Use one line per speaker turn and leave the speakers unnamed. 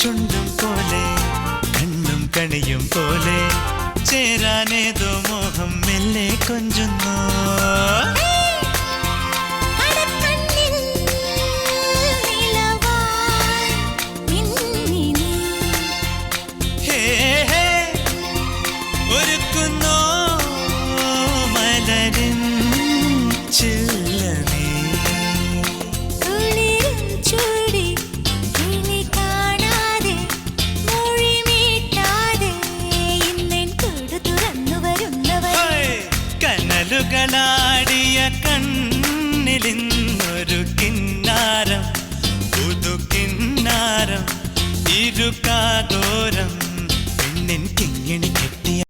ചുണ്ടും പോലെ കണ്ണും കണിയും പോലെ ചേരാനേതോ മോഹം മെല്ലെ കൊഞ്ചുന്നു. ഒരുക്കുന്ന